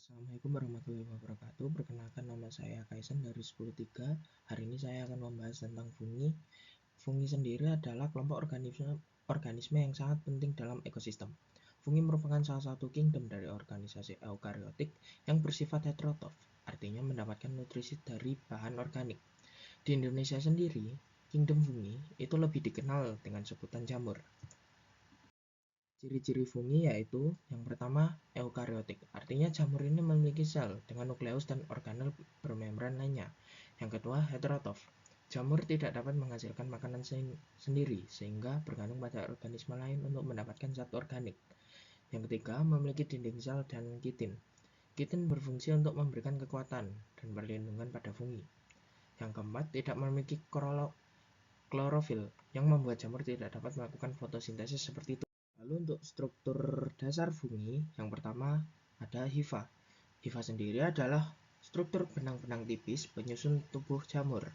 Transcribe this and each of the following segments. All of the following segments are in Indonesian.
Assalamualaikum warahmatullahi wabarakatuh. Perkenalkan, nama saya Kaisen dari 103. Hari ini saya akan membahas tentang fungi. Fungi sendiri adalah kelompok organisme yang sangat penting dalam ekosistem. Fungi merupakan salah satu kingdom dari organisasi eukariotik yang bersifat heterotrof, artinya mendapatkan nutrisi dari bahan organik. Di Indonesia sendiri, kingdom fungi itu lebih dikenal dengan sebutan jamur. Ciri-ciri fungi yaitu yang pertama eukariotik, artinya jamur ini memiliki sel dengan nukleus dan organel bermembran lainnya. Yang kedua heterotrof, jamur tidak dapat menghasilkan makanan sendiri sehingga bergantung pada organisme lain untuk mendapatkan zat organik. Yang ketiga memiliki dinding sel dan kitin. Kitin berfungsi untuk memberikan kekuatan dan perlindungan pada fungi. Yang keempat tidak memiliki klorofil yang membuat jamur tidak dapat melakukan fotosintesis seperti itu. Lalu untuk struktur dasar fungi, yang pertama ada hifa. Hifa sendiri adalah struktur benang-benang tipis penyusun tubuh jamur.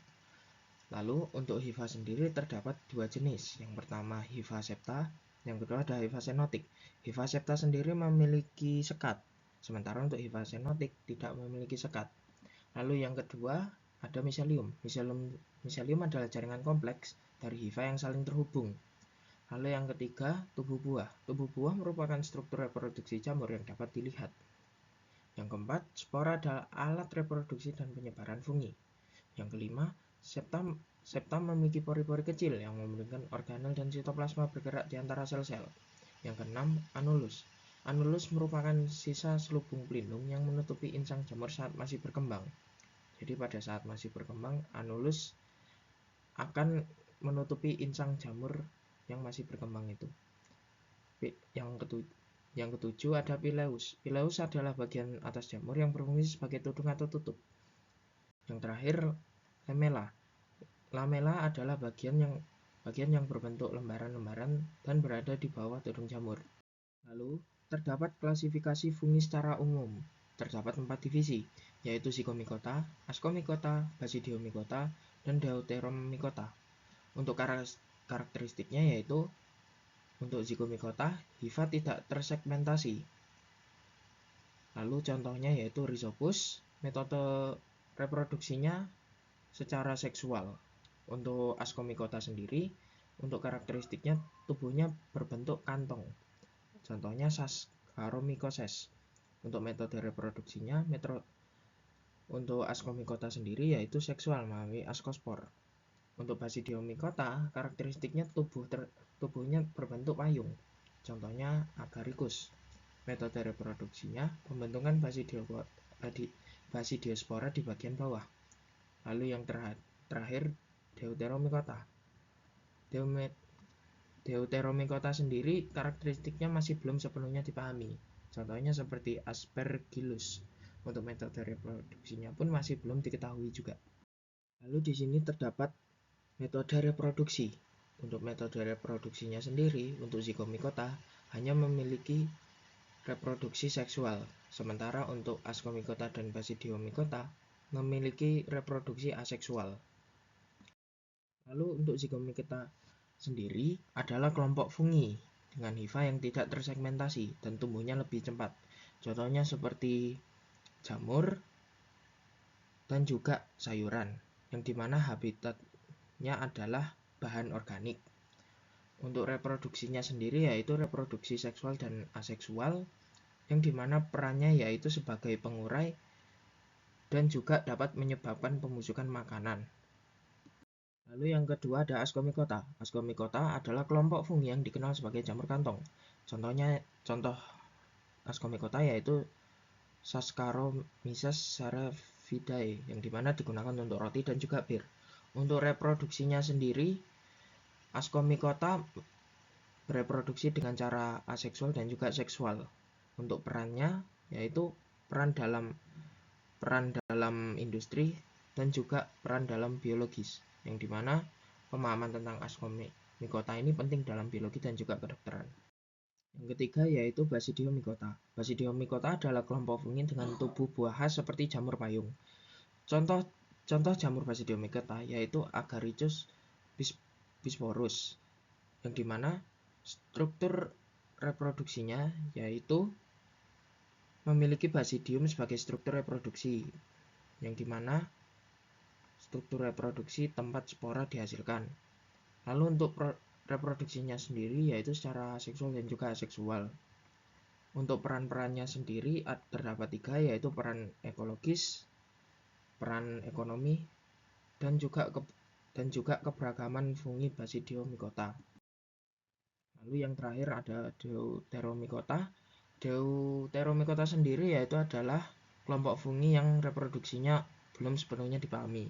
Lalu untuk hifa sendiri terdapat dua jenis. Yang pertama hifa septa, yang kedua ada hifa senotik. Hifa septa sendiri memiliki sekat, sementara untuk hifa senotik tidak memiliki sekat. Lalu yang kedua ada miselium. Miselium adalah jaringan kompleks dari hifa yang saling terhubung. Lalu yang ketiga, tubuh buah. Tubuh buah merupakan struktur reproduksi jamur yang dapat dilihat. Yang keempat, spora adalah alat reproduksi dan penyebaran fungi. Yang kelima, septa memiliki pori-pori kecil yang memungkinkan organel dan sitoplasma bergerak di antara sel-sel. Yang keenam, anulus. Anulus merupakan sisa selubung pelindung yang menutupi insang jamur saat masih berkembang. Jadi pada saat masih berkembang, anulus akan menutupi insang jamur yang masih berkembang itu. Yang ketujuh ada pileus. Pileus adalah bagian atas jamur yang berfungsi sebagai tudung atau tutup. Yang terakhir lamela. Lamela adalah bagian yang berbentuk lembaran-lembaran dan berada di bawah tudung jamur. Lalu terdapat klasifikasi fungi secara umum. Terdapat 4 divisi, yaitu Zygomicota, Ascomycota, Basidiomycota, dan Deuteromycota. Untuk karakteristiknya yaitu untuk Zygomicota, hifa tidak tersegmentasi. Lalu contohnya yaitu Rhizopus, metode reproduksinya secara seksual. Untuk Ascomycota sendiri, untuk karakteristiknya tubuhnya berbentuk kantong. Contohnya Saccharomyces. Untuk metode reproduksinya, untuk Ascomycota sendiri yaitu seksual melalui askospor. Untuk Basidiomycota, karakteristiknya tubuhnya berbentuk payung. Contohnya Agaricus. Metode reproduksinya pembentukan basidiospora di bagian bawah. Lalu yang terakhir Deuteromycota. Deuteromycota sendiri karakteristiknya masih belum sepenuhnya dipahami. Contohnya seperti Aspergillus. Untuk metode reproduksinya pun masih belum diketahui juga. Lalu di sini terdapat metode reproduksi. Untuk metode reproduksinya sendiri, untuk Zygomicota hanya memiliki reproduksi seksual, sementara untuk Ascomycota dan Basidiomycota memiliki reproduksi aseksual. Lalu untuk Zygomicota sendiri adalah kelompok fungi dengan hifa yang tidak tersegmentasi dan tumbuhnya lebih cepat. Contohnya seperti jamur dan juga sayuran, yang dimana habitatnya adalah bahan organik. Untuk reproduksinya sendiri yaitu reproduksi seksual dan aseksual, yang dimana perannya yaitu sebagai pengurai dan juga dapat menyebabkan pembusukan makanan. Lalu yang kedua ada Ascomycota. Ascomycota adalah kelompok fungi yang dikenal sebagai jamur kantong. Contoh Ascomycota yaitu Saccharomyces cerevisiae yang dimana digunakan untuk roti dan juga bir. Untuk reproduksinya sendiri, Ascomycota bereproduksi dengan cara aseksual dan juga seksual. Untuk perannya yaitu peran dalam industri dan juga peran dalam biologis, yang dimana pemahaman tentang Ascomycota ini penting dalam biologi dan juga kedokteran. Yang ketiga yaitu Basidiomycota. Basidiomycota adalah kelompok fungi dengan tubuh buah khas seperti jamur payung. Contoh jamur Basidiomycota yaitu Agaricus bisporus, yang dimana struktur reproduksinya yaitu memiliki basidium sebagai struktur reproduksi, yang dimana struktur reproduksi tempat spora dihasilkan. Lalu untuk reproduksinya sendiri yaitu secara seksual dan juga aseksual. Untuk peran-perannya sendiri terdapat 3, yaitu peran ekologis, peran ekonomi, dan juga keberagaman fungi Basidiomycota. Lalu yang terakhir ada Deuteromycota. Deuteromycota sendiri yaitu adalah kelompok fungi yang reproduksinya belum sepenuhnya dipahami.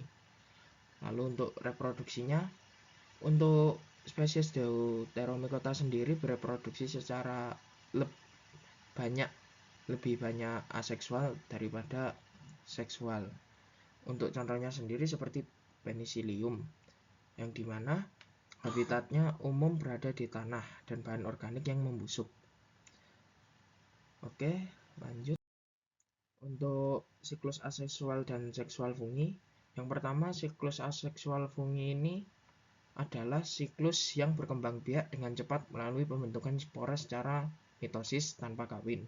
Lalu untuk reproduksinya, untuk spesies Deuteromycota sendiri bereproduksi secara lebih banyak aseksual daripada seksual. Untuk contohnya sendiri seperti Penicillium, yang dimana habitatnya umum berada di tanah dan bahan organik yang membusuk. Oke, lanjut. Untuk siklus aseksual dan seksual fungi, yang pertama siklus aseksual fungi ini adalah siklus yang berkembang biak dengan cepat melalui pembentukan spora secara mitosis tanpa kawin.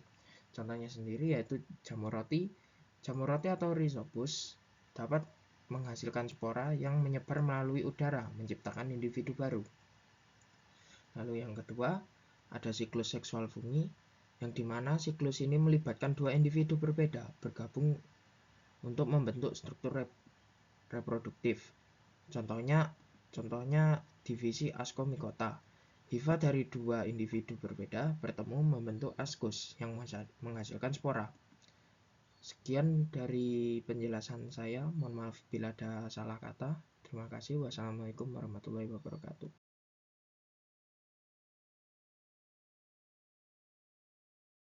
Contohnya sendiri yaitu jamur roti. Jamur roti atau Rhizopus dapat menghasilkan spora yang menyebar melalui udara, menciptakan individu baru. Lalu yang kedua, ada siklus seksual fungi, yang dimana siklus ini melibatkan 2 individu berbeda bergabung untuk membentuk struktur reproduktif. Contohnya divisi Ascomycota. Hifa dari 2 individu berbeda bertemu membentuk ascus yang menghasilkan spora. Sekian dari penjelasan saya. Mohon maaf bila ada salah kata. Terima kasih. Wassalamualaikum warahmatullahi wabarakatuh.